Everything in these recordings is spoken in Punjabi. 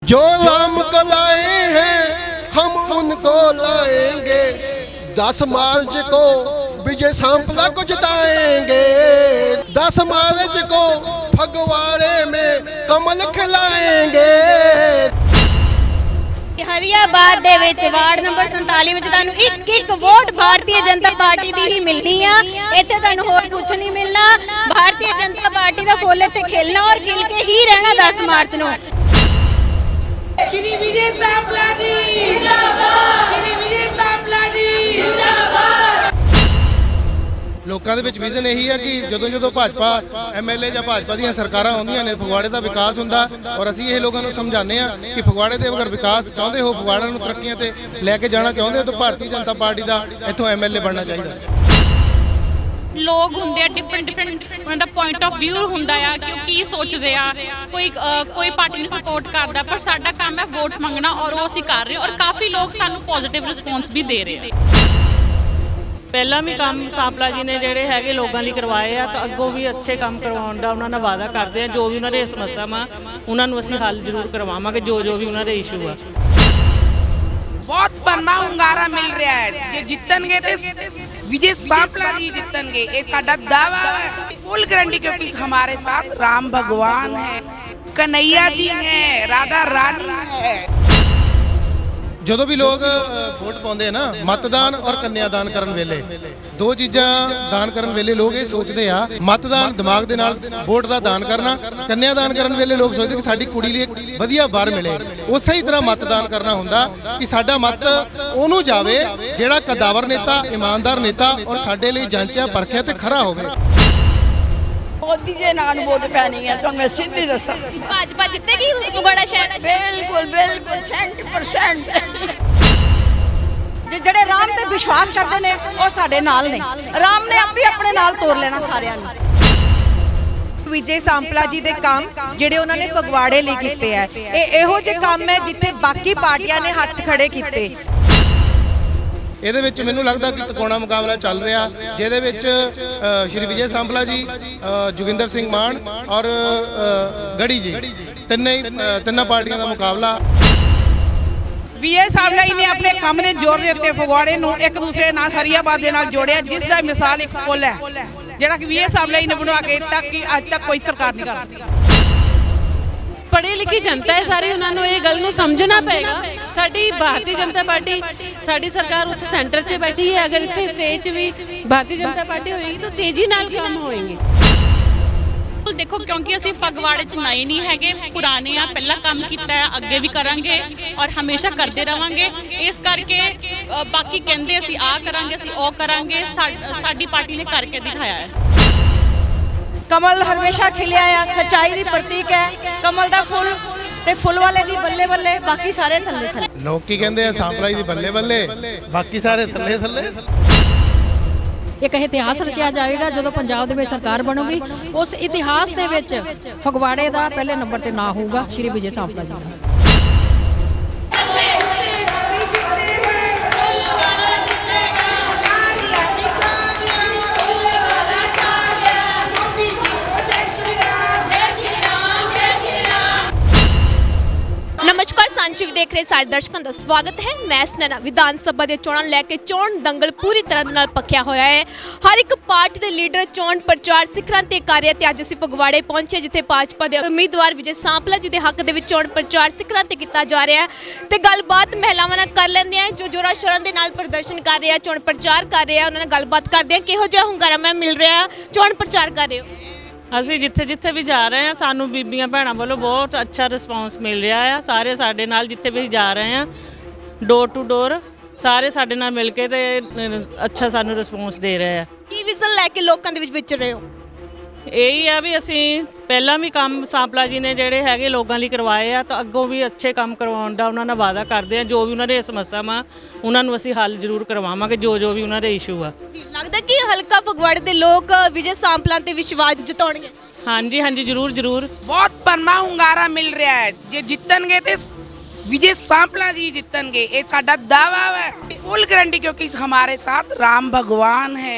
जो राम को लाए हैं हम उनको लाएंगे, 10 मार्च को विजय सांपला को जिताएंगे, 10 मार्च को फगवाड़े में कमल खिलाएंगे। ਹਰੀਆਬਾਦ ਦੇ ਵਿੱਚ ਵਾਰਡ ਨੰਬਰ 47 ਵਿੱਚ ਤੁਹਾਨੂੰ ਇੱਕ ਵੋਟ ਭਾਰਤੀ ਜਨਤਾ ਪਾਰਟੀ ਦੀ ਹੀ ਮਿਲਣੀ ਆ। ਇੱਥੇ ਤੁਹਾਨੂੰ ਹੋਰ ਕੁਝ ਨਹੀਂ ਮਿਲਣਾ। ਭਾਰਤੀ ਜਨਤਾ ਪਾਰਟੀ ਦਾ ਫੁੱਲ ਇੱਥੇ ਖਿਲਣਾ ਔਰ ਖਿਲ ਕੇ ਹੀ ਰਹਿਣਾ 10 ਮਾਰਚ ਨੂੰ। श्री विजय सांपला जी जिंदाबाद, श्री विजय सांपला जी जिंदाबाद। ਲੋਕਾਂ ਦੇ ਵਿੱਚ ਵਿਜ਼ਨ ਇਹੀ ਹੈ ਕਿ ਜਦੋਂ ਭਾਜਪਾ ਐਮਐਲਏ ਜਾਂ ਭਾਜਪਾ ਦੀਆਂ ਸਰਕਾਰਾਂ ਆਉਂਦੀਆਂ ਨੇ ਫਗਵਾੜੇ ਦਾ ਵਿਕਾਸ ਹੁੰਦਾ, ਔਰ ਅਸੀਂ ਇਹ ਲੋਕਾਂ ਨੂੰ ਸਮਝਾਉਂਦੇ ਹਾਂ ਕਿ ਫਗਵਾੜੇ ਦੇ ਅਗਰ ਵਿਕਾਸ ਚਾਹੁੰਦੇ ਹੋ, ਫਗਵਾੜਾ ਨੂੰ ਤਰੱਕੀਆਂ ਤੇ ਲੈ ਕੇ ਜਾਣਾ ਚਾਹੁੰਦੇ ਹੋ ਤਾਂ ਭਾਰਤੀ ਜਨਤਾ ਪਾਰਟੀ ਦਾ ਇੱਥੋਂ ਐਮਐਲਏ ਬਣਨਾ ਚਾਹੀਦਾ। ਲੋਕ ਹੁੰਦੇ ਆ ਡਿਫਰੈਂਟ ਉਹਨਾਂ ਦਾ ਪੁਆਇੰਟ ਆਫ ਵਿਊ ਹੁੰਦਾ ਆ ਕਿ ਉਹ ਕੀ ਸੋਚਦੇ ਆ। ਕੋਈ ਪਾਰਟੀ ਨੂੰ ਸਪੋਰਟ ਕਰਦਾ, ਪਰ ਸਾਡਾ ਕੰਮ ਹੈ ਵੋਟ ਮੰਗਣਾ ਔਰ ਉਹ ਅਸੀਂ ਕਰ ਰਹੇ ਔਰ ਕਾਫੀ ਲੋਕ ਸਾਨੂੰ ਪੋਜ਼ਿਟਿਵ ਰਿਸਪੌਂਸ ਵੀ ਦੇ ਰਹੇ ਆ। ਪਹਿਲਾਂ ਵੀ ਕੰਮ सांपला जी ने ਜਿਹੜੇ ਹੈਗੇ ਲੋਕਾਂ ਲਈ ਕਰਵਾਏ ਆ ਤਾਂ ਅੱਗੋਂ ਵੀ ਅੱਛੇ ਕੰਮ ਕਰਵਾਉਣ ਦਾ ਉਹਨਾਂ ਨਾਲ ਵਾਅਦਾ ਕਰਦੇ ਆ। ਜੋ ਵੀ ਉਹਨਾਂ ਦੇ ਸਮੱਸਿਆਵਾਂ ਉਹਨਾਂ ਨੂੰ ਅਸੀਂ ਹੱਲ ਜ਼ਰੂਰ ਕਰਵਾਵਾਂਗੇ, ਜੋ ਵੀ ਉਹਨਾਂ ਦੇ ਇਸ਼ੂ ਆ। बहुत बरमा ਹੁੰਗਾਰਾ मिल रहा है। जे जितणगे ते विजय सांपला जी जितणगे, ये साडा दावा है, फुल गारंटी, क्योंकि हमारे साथ राम भगवान है, कन्हैया जी है, राधा रानी है। ਜਦੋਂ ਵੀ ਲੋਕ ਵੋਟ ਪਾਉਂਦੇ ਆ ਨਾ, ਮਤਦਾਨ ਔਰ ਕੰਨਿਆਦਾਨ ਕਰਨ ਵੇਲੇ ਦੋ ਚੀਜ਼ਾਂ ਦਾਨ ਕਰਨ ਵੇਲੇ ਲੋਕ ਇਹ ਸੋਚਦੇ ਆ, ਮਤਦਾਨ ਦਿਮਾਗ ਦੇ ਨਾਲ ਵੋਟ ਦਾ ਦਾਨ ਕਰਨਾ, ਕੰਨਿਆਦਾਨ ਕਰਨ ਵੇਲੇ ਲੋਕ ਸੋਚਦੇ ਕਿ ਸਾਡੀ ਕੁੜੀ ਲਈ ਇੱਕ ਵਧੀਆ ਵਰ ਮਿਲੇ। ਉਸੇ ਹੀ ਤਰ੍ਹਾਂ ਮਤਦਾਨ ਕਰਨਾ ਹੁੰਦਾ ਕਿ ਸਾਡਾ ਮਤ ਉਹਨੂੰ ਜਾਵੇ ਜਿਹੜਾ ਕਦਾਵਰ ਨੇਤਾ, ਇਮਾਨਦਾਰ ਨੇਤਾ ਔਰ ਸਾਡੇ ਲਈ ਜਾਂਚਿਆ ਪਰਖਿਆ ਤੇ ਖਰਾ ਹੋਵੇ। मोदी जी नाल वोट पैनी है तो मैं सीधी दसा ਭਾਜਪਾ ਜਿੱਤੇਗੀ ਫਗਵਾੜਾ ਸ਼ਹਿਰ। बिल्कुल बिल्कुल 100%। ਜਿਹੜੇ ਰਾਮ ਤੇ ਵਿਸ਼ਵਾਸ ਕਰਦੇ ਨੇ ਉਹ ਸਾਡੇ ਨਾਲ ਨੇ। ਰਾਮ ਨੇ ਆਪੇ ਆਪਣੇ ਨਾਲ ਤੋਰ ਲੈਣਾ ਸਾਰਿਆਂ ਨੂੰ। ਵਿਜੇ सांपला जी ਦੇ ਕੰਮ ਜਿਹੜੇ ਉਹਨਾਂ ਨੇ ਫਗਵਾੜੇ ਲਈ ਕੀਤੇ ਆ, ਇਹ ਇਹੋ ਜਿਹੇ ਕੰਮ ਹੈ ਜਿੱਥੇ ਬਾਕੀ ਪਾਰਟੀਆਂ ਨੇ ਹੱਥ ਖੜੇ ਕੀਤੇ। ਇਹਦੇ ਵਿੱਚ ਮੈਨੂੰ ਲੱਗਦਾ ਕਿ ਤਿਕੋਣਾ ਮੁਕਾਬਲਾ ਚੱਲ ਰਿਹਾ, ਜਿਹਦੇ ਵਿੱਚ ਸ਼੍ਰੀ ਵਿਜੇ सांपला ਜੀ, ਜੋਗਿੰਦਰ ਸਿੰਘ ਮਾਨ ਔਰ ਗੜੀ ਜੀ, ਤਿੰਨਾਂ ਪਾਰਟੀਆਂ ਦਾ ਮੁਕਾਬਲਾ। विजय सांपला जी ने अपने काम ने जोर ਦੇ ਉੱਤੇ ਫਗਵਾੜੇ ਨੂੰ ਇੱਕ ਦੂਸਰੇ ਨਾਲ ਹਰੀਆਬਾਦ ਦੇ ਨਾਲ ਜੋੜਿਆ, ਜਿਸ ਦਾ ਮਿਸਾਲ ਇੱਕ ਪੁੱਲ ਹੈ ਜਿਹੜਾ ਕਿ ਵਿਜੇ सांपला जी ने ਬਣਵਾ ਕੇ ਤੱਕ ਕਿ ਅੱਜ ਤੱਕ ਕੋਈ ਸਰਕਾਰ ਨਹੀਂ ਕਰ ਸਕੀ। ਪੜ੍ਹੀ ਲਿਖੀ ਜਨਤਾ ਹੈ ਸਾਰੀ, ਉਹਨਾਂ ਨੂੰ ਇਹ ਗੱਲ ਨੂੰ ਸਮਝਣਾ ਪਏਗਾ। ਸਾਡੀ ਭਾਰਤੀ ਜਨਤਾ ਪਾਰਟੀ, ਸਾਡੀ ਸਰਕਾਰ ਉੱਥੇ ਸੈਂਟਰ 'ਚ ਬੈਠੀ ਹੈ। ਅਗਰ ਇੱਥੇ ਸਟੇਜ 'ਚ ਵੀ ਭਾਰਤੀ ਜਨਤਾ ਪਾਰਟੀ ਹੋਏਗੀ ਤਾਂ ਤੇਜ਼ੀ ਨਾਲ ਕੰਮ ਹੋਏਗੇ। ਦੇਖੋ, ਕਿਉਂਕਿ ਅਸੀਂ ਫਗਵਾੜੇ 'ਚ ਨਏ ਨਹੀਂ ਹੈਗੇ, ਪੁਰਾਣੇ ਆ, ਪਹਿਲਾਂ ਕੰਮ ਕੀਤਾ ਹੈ, ਅੱਗੇ ਵੀ ਕਰਾਂਗੇ ਔਰ ਹਮੇਸ਼ਾ ਕਰਦੇ ਰਵਾਂਗੇ। ਇਸ ਕਰਕੇ ਬਾਕੀ ਕਹਿੰਦੇ ਅਸੀਂ ਆਹ ਕਰਾਂਗੇ, ਅਸੀਂ ਉਹ ਕਰਾਂਗੇ, ਸਾਡੀ ਪਾਰਟੀ ਨੇ ਕਰਕੇ ਦਿਖਾਇਆ ਹੈ। ਕਮਲ ਹਮੇਸ਼ਾ ਖਿਲਿਆ ਆ, ਸੱਚਾਈ ਦੀ ਪ੍ਰਤੀਕ ਹੈ। ਕਮਲ ਦਾ ਫੁੱਲ ਤੇ ਫੁੱਲ ਵਾਲੇ ਦੀ ਬੱਲੇ ਬੱਲੇ, ਬਾਕੀ ਸਾਰੇ ਥੱਲੇ ਥੱਲੇ। ਲੋਕ ਕੀ ਕਹਿੰਦੇ ਆ, सांपला ਜੀ ਦੀ ਬੱਲੇ ਬੱਲੇ, ਬਾਕੀ ਸਾਰੇ ਥੱਲੇ ਥੱਲੇ। ਇੱਕ ਇਤਿਹਾਸ ਰਚਿਆ ਜਾਏਗਾ ਜਦੋਂ ਪੰਜਾਬ ਦੇ ਵਿੱਚ ਸਰਕਾਰ ਬਣੂਗੀ। ਉਸ ਇਤਿਹਾਸ ਦੇ ਵਿੱਚ ਫਗਵਾੜੇ ਦਾ ਪਹਿਲੇ ਨੰਬਰ ਤੇ ਨਾਂ ਹੋਊਗਾ ਸ਼੍ਰੀ ਵਿਜੇ सांपला ਜੀ ਦਾ। ਨਮਸਕਾਰ, ਸੰਚਿਵ ਦੇਖ ਰਹੇ ਸਾਰੇ ਦਰਸ਼ਕਾਂ ਦਾ ਸਵਾਗਤ ਹੈ। ਮੈਂ ਸਨੈਨਾ। ਵਿਧਾਨ ਸਭਾ ਦੇ ਚੋਣਾਂ ਲੈ ਕੇ ਚੋਣ ਦੰਗਲ ਪੂਰੀ ਤਰ੍ਹਾਂ ਨਾਲ ਪੱਕਿਆ ਹੋਇਆ ਹੈ। ਹਰ ਇੱਕ ਪਾਰਟੀ ਦੇ ਲੀਡਰ ਚੋਣ ਪ੍ਰਚਾਰ ਸਿਖਰਾਂ ਤੇ ਕਰ ਰਹੇ, ਤੇ ਅੱਜ ਅਸੀਂ ਫਗਵਾੜੇ ਪਹੁੰਚੇ ਜਿੱਥੇ ਭਾਜਪਾ ਦੇ ਉਮੀਦਵਾਰ ਵਿਜੇ सांपला ਜੀ ਦੇ ਹੱਕ ਦੇ ਵਿੱਚ ਚੋਣ ਪ੍ਰਚਾਰ ਸਿਖਰਾਂ ਤੇ ਕੀਤਾ ਜਾ ਰਿਹਾ ਹੈ। ਤੇ ਗੱਲਬਾਤ ਮਹਿਲਾਵਾਂ ਨਾਲ ਕਰ ਲੈਂਦੇ ਆ ਜੋ ਜੋਰਾ ਸ਼ੋਰਾਂ ਦੇ ਨਾਲ ਪ੍ਰਦਰਸ਼ਨ ਕਰ ਰਹੇ ਆ, ਚੋਣ ਪ੍ਰਚਾਰ ਕਰ ਰਹੇ ਆ। ਉਹਨਾਂ ਨਾਲ ਗੱਲਬਾਤ ਕਰਦੇ ਆ ਕਿਹੋ ਜਿਹਾ ਹੁੰਗਾਰਾ ਮੈਂ ਮਿਲ ਰਿਹਾ ਚੋਣ ਪ੍ਰਚਾਰ ਕਰ ਰਹੇ ਹੋ। ਅਸੀਂ ਜਿੱਥੇ ਵੀ ਜਾ ਰਹੇ ਹਾਂ, ਸਾਨੂੰ ਬੀਬੀਆਂ ਭੈਣਾਂ ਵੱਲੋਂ ਬਹੁਤ ਅੱਛਾ ਰਿਸਪੌਂਸ ਮਿਲ ਰਿਹਾ ਆ। ਸਾਰੇ ਸਾਡੇ ਨਾਲ ਜਿੱਥੇ ਵੀ ਜਾ ਰਹੇ ਹਾਂ, ਡੋਰ ਟੂ ਡੋਰ ਸਾਰੇ ਸਾਡੇ ਨਾਲ ਮਿਲ ਕੇ ਤੇ ਅੱਛਾ ਸਾਨੂੰ ਰਿਸਪੌਂਸ ਦੇ ਰਹੇ ਆ। ਕੀ ਵਿਜ਼ਨ ਲੈ ਕੇ ਲੋਕਾਂ ਦੇ ਵਿੱਚ ਵਿਚਰ ਰਹੇ ਹੋ? ਇਹੀ ਆ ਵੀ ਅਸੀਂ ਪਹਿਲਾਂ ਵੀ ਕੰਮ सांपला जी ਨੇ ਜਿਹੜੇ ਹੈਗੇ ਲੋਕਾਂ ਲਈ ਕਰਵਾਏ ਆ ਤਾਂ ਅੱਗੋਂ ਵੀ ਅੱਛੇ ਕੰਮ ਕਰਵਾਉਣ ਦਾ ਉਹਨਾਂ ਨਾਲ ਵਾਅਦਾ ਕਰਦੇ ਆ। ਜੋ ਵੀ ਉਹਨਾਂ ਦੇ ਸਮੱਸਿਆਵਾਂ ਉਹਨਾਂ ਨੂੰ ਅਸੀਂ ਹੱਲ ਜ਼ਰੂਰ ਕਰਵਾਵਾਂਗੇ, ਜੋ ਵੀ ਉਹਨਾਂ ਦੇ ਇਸ਼ੂ ਆ। ਜੀ, ਲੱਗਦਾ ਕਿ ਹਲਕਾ ਫਗਵਾੜੇ ਦੇ ਲੋਕ ਵਿਜੇ सांपला ਤੇ ਵਿਸ਼ਵਾਸ ਜਤਾਉਣਗੇ। ਹਾਂਜੀ ਹਾਂਜੀ, ਜ਼ਰੂਰ ਜ਼ਰੂਰ। बहुत बरमा ਹੁੰਗਾਰਾ मिल रहा है। जे जितणगे ते विजय सांपला जी जितणगे, ये साडा दावा है, फुल गारंटी, क्योंकि हमारे साथ राम भगवान है,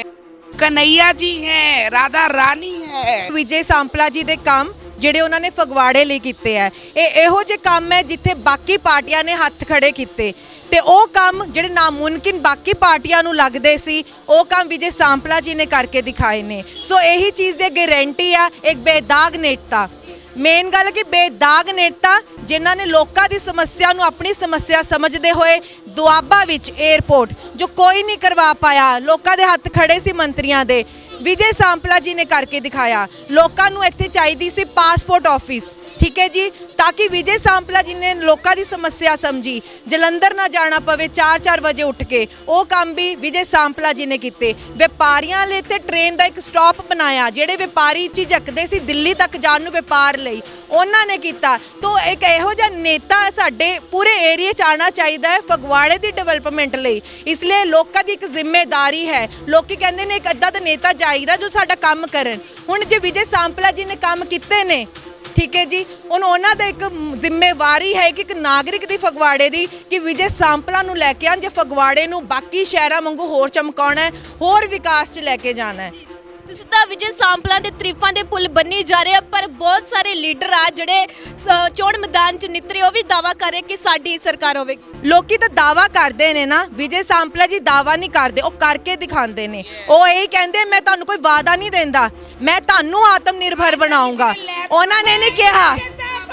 कन्हैया जी है, राधा रानी है। ਵਿਜੇ सांपला जी ਦੇ ਕੰਮ ਜਿਹੜੇ ਉਹਨਾਂ ਨੇ ਫਗਵਾੜੇ ਲਈ ਕੀਤੇ ਆ। ਇਹ ਇਹੋ ਜਿਹੇ ਕੰਮ ਹੈ ਜਿੱਥੇ ਬਾਕੀ ਪਾਰਟੀਆਂ ਨੇ ਹੱਥ ਖੜੇ ਕੀਤੇ ਤੇ ਉਹ ਕੰਮ ਜਿਹੜੇ ਨਾਮੁਮਕਿਨ ਬਾਕੀ ਪਾਰਟੀਆਂ ਨੂੰ ਲੱਗਦੇ ਸੀ ਉਹ ਕੰਮ ਵਿਜੇ ਸਾਂਪਲਾ ਜੀ ਨੇ ਕਰਕੇ ਦਿਖਾਏ ਨੇ। ਸੋ ਇਹੀ ਚੀਜ਼ ਦੀ ਗਾਰੰਟੀ ਆ ਇੱਕ ਬੇਦਾਗ ਨੇਤਾ। ਮੇਨ ਗੱਲ ਕਿ ਬੇਦਾਗ ਨੇਤਾ ਜਿਨ੍ਹਾਂ ਨੇ ਲੋਕਾਂ ਦੀ ਸਮੱਸਿਆ ਨੂੰ ਆਪਣੀ ਸਮੱਸਿਆ ਸਮਝਦੇ ਹੋਏ ਦੁਆਬਾ ਵਿੱਚ 에ਅਰਪੋਰਟ ਜੋ ਕੋਈ ਨਹੀਂ ਕਰਵਾ ਪਾਇਆ, ਲੋਕਾਂ ਦੇ ਹੱਥ ਖੜੇ ਸੀ ਮੰਤਰੀਆਂ ਦੇ, ਵਿਜੇ ਸਾਂਪਲਾ ਜੀ ਨੇ ਕਰਕੇ ਦਿਖਾਇਆ। ਲੋਕਾਂ ਨੂੰ ਇੱਥੇ ਚਾਹੀਦੀ ਸੀ ਪਾਸਪੋਰਟ ਆਫਿਸ, ਠੀਕ ਹੈ ਜੀ, ਤਾਂ ਕਿ ਵਿਜੇ ਸਾਂਪਲਾ ਜੀ ਨੇ ਲੋਕਾਂ ਦੀ ਸਮੱਸਿਆ ਸਮਝੀ, ਜਲੰਧਰ ਨਾ ਜਾਣਾ ਪਵੇ 4-4 ਵਜੇ ਉੱਠ ਕੇ, ਉਹ ਕੰਮ ਵੀ ਵਿਜੇ ਸਾਂਪਲਾ ਜੀ ਨੇ ਕੀਤੇ। ਵਪਾਰੀਆਂ ਲਈ ਇੱਥੇ ਟ੍ਰੇਨ ਦਾ ਇੱਕ ਸਟਾਪ ਬਣਾਇਆ, ਜਿਹੜੇ ਵਪਾਰੀ ਝਿਜਕਦੇ ਸੀ ਦਿੱਲੀ ਤੱਕ ਜਾਣ ਨੂੰ ਵਪਾਰ ਲਈ, ਉਹਨਾਂ ਨੇ ਕੀਤਾ। ਤੋਂ ਇੱਕ ਇਹੋ ਜਿਹਾ ਨੇਤਾ ਸਾਡੇ ਪੂਰੇ ਏਰੀਏ 'ਚ ਆਉਣਾ ਚਾਹੀਦਾ ਹੈ ਫਗਵਾੜੇ ਦੀ ਡਿਵੈਲਪਮੈਂਟ ਲਈ। ਇਸ ਲਈ ਲੋਕਾਂ ਦੀ ਇੱਕ ਜ਼ਿੰਮੇਵਾਰੀ ਹੈ। ਲੋਕੀ ਕਹਿੰਦੇ ਨੇ ਇੱਕ ਅੱਧਾ ਤਾਂ ਨੇਤਾ ਚਾਹੀਦਾ ਜੋ ਸਾਡਾ ਕੰਮ ਕਰਨ। ਹੁਣ ਜੇ ਵਿਜੇ ਸਾਂਪਲਾ ਜੀ ਨੇ ਕੰਮ ਕੀਤੇ ਨੇ, ਠੀਕ ਹੈ ਜੀ, ਹੁਣ ਉਹਨਾਂ ਦਾ ਇੱਕ ਜ਼ਿੰਮੇਵਾਰੀ ਹੈ ਕਿ ਇੱਕ ਨਾਗਰਿਕ ਦੀ ਫਗਵਾੜੇ ਦੀ ਕਿ ਵਿਜੇ ਸਾਂਪਲਾ ਨੂੰ ਲੈ ਕੇ ਆਉਣ, ਜੇ ਫਗਵਾੜੇ ਨੂੰ ਬਾਕੀ ਸ਼ਹਿਰਾਂ ਵਾਂਗੂ ਹੋਰ ਚਮਕਾਉਣਾ ਹੈ, ਹੋਰ ਵਿਕਾਸ 'ਚ ਲੈ ਕੇ ਜਾਣਾ ਹੈ। ਤੁਸੀਂ ਤਾਂ ਵਿਜੇ ਸਾਂਪਲਾ ਦੇ ਤਾਰੀਫਾਂ ਦੇ ਪੁੱਲ ਬੰਨੀ ਜਾ ਰਹੇ ਆ, ਪਰ ਬਹੁਤ ਸਾਰੇ ਲੀਡਰ ਆ ਜਿਹੜੇ ਚੋਣ ਮੈਦਾਨ 'ਚ ਨਿਤਰੇ, ਉਹ ਵੀ ਦਾਵਾ ਕਰ ਰਹੇ ਕਿ ਸਾਡੀ ਸਰਕਾਰ ਹੋਵੇਗੀ। ਲੋਕੀ ਤਾਂ ਦਾਵਾ ਕਰਦੇ ਨੇ ਨਾ, ਵਿਜੇ ਸਾਂਪਲਾ ਜੀ ਦਾਵਾ ਨਹੀਂ ਕਰਦੇ, ਉਹ ਕਰਕੇ ਦਿਖਾਉਂਦੇ ਨੇ। ਉਹ ਇਹ ਕਹਿੰਦੇ ਮੈਂ ਤੁਹਾਨੂੰ ਕੋਈ ਵਾਅਦਾ ਨਹੀਂ ਦਿੰਦਾ, ਮੈਂ ਤੁਹਾਨੂੰ ਆਤਮ ਨਿਰਭਰ ਬਣਾਉਂਗਾ। ਉਹਨਾਂ ਨੇ ਨਹੀਂ ਕਿਹਾ,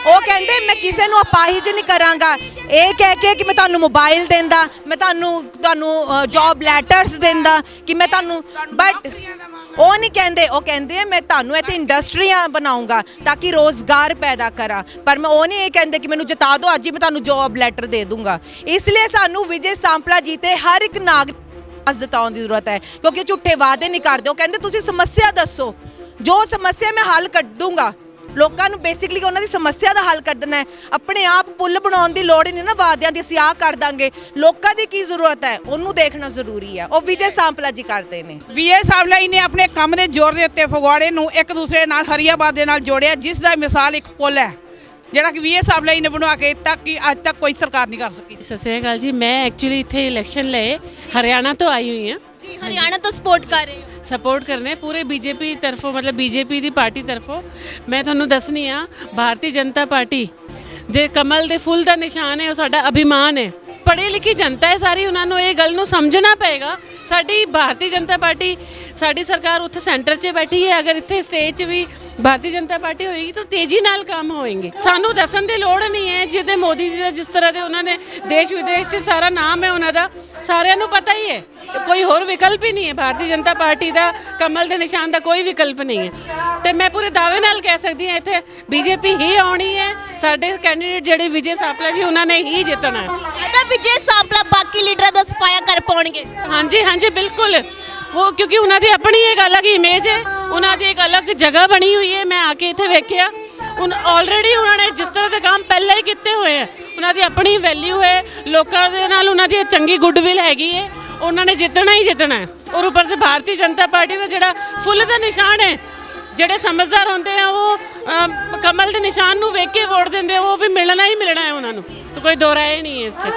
ਉਹ ਕਹਿੰਦੇ ਮੈਂ ਕਿਸੇ ਨੂੰ ਅਪਾਹਿਜ ਨਹੀਂ ਕਰਾਂਗਾ। ਇਹ ਕਹਿ ਕੇ ਕਿ ਮੈਂ ਤੁਹਾਨੂੰ ਮੋਬਾਈਲ ਦਿੰਦਾ, ਮੈਂ ਤੁਹਾਨੂੰ ਜੌਬ ਲੈਟਰਸ ਦਿੰਦਾ, ਕਿ ਮੈਂ ਤੁਹਾਨੂੰ, ਬਟ ਉਹ ਨਹੀਂ ਕਹਿੰਦੇ। ਉਹ ਕਹਿੰਦੇ ਮੈਂ ਤੁਹਾਨੂੰ ਇੱਥੇ ਇੰਡਸਟਰੀਆਂ ਬਣਾਉਂਗਾ ਤਾਂ ਕਿ ਰੋਜ਼ਗਾਰ ਪੈਦਾ ਕਰਾਂ, ਪਰ ਮੈਂ ਉਹ ਨਹੀਂ ਇਹ ਕਹਿੰਦੇ ਕਿ ਮੈਨੂੰ ਜਿਤਾ ਦਿਓ ਅੱਜ ਹੀ ਮੈਂ ਤੁਹਾਨੂੰ ਜੌਬ ਲੈਟਰ ਦੇ ਦੂੰਗਾ। ਇਸ ਲਈ ਸਾਨੂੰ ਵਿਜੇ ਸਾਂਪਲਾ ਜੀ ਤੇ ਹਰ ਇੱਕ ਨਾਗਰਿਕ ਜਤਾਉਣ ਦੀ ਜ਼ਰੂਰਤ ਹੈ, ਕਿਉਂਕਿ ਝੂਠੇ ਵਾਅਦੇ ਨਹੀਂ ਕਰਦੇ। ਉਹ ਕਹਿੰਦੇ ਤੁਸੀਂ ਸਮੱਸਿਆ ਦੱਸੋ, ਜੋ ਸਮੱਸਿਆ ਮੈਂ ਹੱਲ ਕੱਢ ਦੂੰਗਾ। ਲੋਕਾਂ ਨੂੰ ਬੇਸਿਕਲੀ ਉਹਨਾਂ ਦੀ ਸਮੱਸਿਆ ਦਾ ਹੱਲ ਕੱਢਣਾ ਹੈ। ਆਪਣੇ ਆਪ ਪੁੱਲ ਬਣਾਉਣ ਦੀ ਲੋੜ ਹੀ ਨਹੀਂ ਨਾ ਵਾਅਦਿਆਂ ਦੀ, ਅਸੀਂ ਆਹ ਕਰ ਦਾਂਗੇ। ਲੋਕਾਂ ਦੀ ਕੀ ਜ਼ਰੂਰਤ ਹੈ ਉਹਨੂੰ ਦੇਖਣਾ ਜ਼ਰੂਰੀ ਹੈ। ਉਹ ਵਿਜੇ ਸਾਂਪਲਾ ਜੀ ਕਰਦੇ ਨੇ। ਵਿਜੇ ਸਾਂਪਲਾ ਜੀ ਨੇ ਆਪਣੇ ਕੰਮ ਦੇ ਜ਼ੋਰ ਦੇ ਉੱਤੇ ਫਗਵਾੜੇ ਨੂੰ ਇੱਕ ਦੂਸਰੇ ਨਾਲ ਹਰੀਆਬਾਦ ਦੇ ਨਾਲ ਜੋੜਿਆ, ਜਿਸ ਦਾ ਮਿਸਾਲ ਇੱਕ ਪੁੱਲ ਹੈ ਜਿਹੜਾ ਕਿ ਵਿਜੇ ਸਾਂਪਲਾ ਜੀ ਨੇ ਬਣਵਾ ਕੇ ਤੱਕ ਕਿ ਅੱਜ ਤੱਕ ਕੋਈ ਸਰਕਾਰ ਨਹੀਂ ਕਰ ਸਕੀ। ਸਤਿ ਸ਼੍ਰੀ ਅਕਾਲ ਜੀ। ਮੈਂ ਐਕਚੁਅਲੀ ਇੱਥੇ ਇਲੈਕਸ਼ਨ ਲਏ ਹਰਿਆਣਾ ਤੋਂ ਆਈ ਹੋਈ ਹਾਂ। ਜੀ ਹਰਿਆਣਾ ਤੋਂ ਸਪੋਰਟ ਕਰ ਰਹੇ ਹੋ? ਸਪੋਰਟ ਕਰਨੇ ਪੂਰੇ ਬੀਜੇਪੀ ਤਰਫੋਂ, ਮਤਲਬ ਬੀਜੇਪੀ ਦੀ ਪਾਰਟੀ ਤਰਫੋਂ। ਮੈਂ ਤੁਹਾਨੂੰ ਦੱਸਣੀ ਆ, ਭਾਰਤੀ ਜਨਤਾ ਪਾਰਟੀ ਦੇ ਕਮਲ ਦੇ ਫੁੱਲ ਦਾ ਨਿਸ਼ਾਨ ਹੈ, ਉਹ ਸਾਡਾ ਅਭਿਮਾਨ ਹੈ। ਪੜ੍ਹੀ ਲਿਖੀ ਜਨਤਾ ਹੈ ਸਾਰੀ, ਉਹਨਾਂ ਨੂੰ ਇਹ ਗੱਲ ਨੂੰ ਸਮਝਣਾ ਪਏਗਾ। ਸਾਡੀ ਭਾਰਤੀ ਜਨਤਾ ਪਾਰਟੀ, ਸਾਡੀ ਸਰਕਾਰ ਉੱਥੇ ਸੈਂਟਰ 'ਚ ਬੈਠੀ ਹੈ। ਅਗਰ ਇੱਥੇ ਸਟੇਟ 'ਚ ਵੀ ਭਾਰਤੀ ਜਨਤਾ ਪਾਰਟੀ ਹੋਏਗੀ ਤਾਂ ਤੇਜ਼ੀ ਨਾਲ ਕੰਮ ਹੋਣਗੇ। ਸਾਨੂੰ ਦੱਸਣ ਦੀ ਲੋੜ ਨਹੀਂ ਹੈ, ਜਿਹਦੇ ਮੋਦੀ ਜੀ ਦਾ ਜਿਸ ਤਰ੍ਹਾਂ ਦੇ ਉਹਨਾਂ ਨੇ ਦੇਸ਼ ਵਿਦੇਸ਼ 'ਚ ਸਾਰਾ ਨਾਮ ਹੈ ਉਹਨਾਂ ਦਾ, ਸਾਰਿਆਂ ਨੂੰ ਪਤਾ ਹੀ ਹੈ। ਕੋਈ ਹੋਰ ਵਿਕਲਪ ਹੀ ਨਹੀਂ ਹੈ ਭਾਰਤੀ ਜਨਤਾ ਪਾਰਟੀ ਦਾ, ਕਮਲ ਦੇ ਨਿਸ਼ਾਨ ਦਾ ਕੋਈ ਵਿਕਲਪ ਨਹੀਂ ਹੈ। ਤੇ ਮੈਂ ਪੂਰੇ ਦਾਅਵੇ ਨਾਲ ਕਹਿ ਸਕਦੀ ਹਾਂ ਇੱਥੇ ਬੀਜੇਪੀ ਹੀ ਆਉਣੀ ਹੈ। ਸਾਡੇ ਕੈਂਡੀਡੇਟ ਜਿਹੜੇ ਵਿਜੇ ਸਾਂਪਲਾ ਜੀ, ਉਹਨਾਂ ਨੇ ਹੀ ਜਿੱਤਣਾ ਹੈ। ਤਾਂ ਵਿਜੇ ਸਾਂਪਲਾ ਬਾਕੀ ਲੀਡਰਾਂ ਦਾ ਸਫਾਇਆ ਕਰ ਪਾਉਣਗੇ? ਹਾਂਜੀ ਹਾਂਜੀ ਬਿਲਕੁਲ। ਉਹ ਕਿਉਂਕਿ ਉਹਨਾਂ ਦੀ ਆਪਣੀ ਇੱਕ ਅਲੱਗ ਇਮੇਜ ਹੈ, ਉਹਨਾਂ ਦੀ ਇੱਕ ਅਲੱਗ ਜਗ੍ਹਾ ਬਣੀ ਹੋਈ ਹੈ। ਮੈਂ ਆ ਕੇ ਇੱਥੇ ਵੇਖਿਆ, ਆਲਰੇਡੀ ਉਹਨਾਂ ਨੇ ਜਿਸ ਤਰ੍ਹਾਂ ਦੇ ਕੰਮ ਪਹਿਲਾਂ ਹੀ ਕੀਤੇ ਹੋਏ ਹੈ, ਉਹਨਾਂ ਦੀ ਆਪਣੀ ਵੈਲਿਊ ਹੈ, ਲੋਕਾਂ ਦੇ ਨਾਲ ਉਹਨਾਂ ਦੀ ਚੰਗੀ ਗੁੱਡਵਿਲ ਹੈਗੀ ਹੈ। ਉਹਨਾਂ ਨੇ ਜਿੱਤਣਾ ਹੀ ਜਿੱਤਣਾ ਹੈ। ਔਰ ਉੱਪਰ ਸੇ ਭਾਰਤੀ ਜਨਤਾ ਪਾਰਟੀ ਦਾ ਜਿਹੜਾ ਫੁੱਲ ਦਾ ਨਿਸ਼ਾਨ ਹੈ, ਜਿਹੜੇ ਸਮਝਦਾਰ ਹੁੰਦੇ ਆ ਉਹ ਕਮਲ ਦੇ ਨਿਸ਼ਾਨ ਨੂੰ ਵੇਖ ਕੇ ਵੋਟ ਦਿੰਦੇ, ਉਹ ਵੀ ਮਿਲਣਾ ਹੀ ਮਿਲਣਾ ਹੈ ਉਹਨਾਂ ਨੂੰ, ਕੋਈ ਦੋ ਰਾਏ ਨਹੀਂ ਹੈ ਇਸ 'ਚ।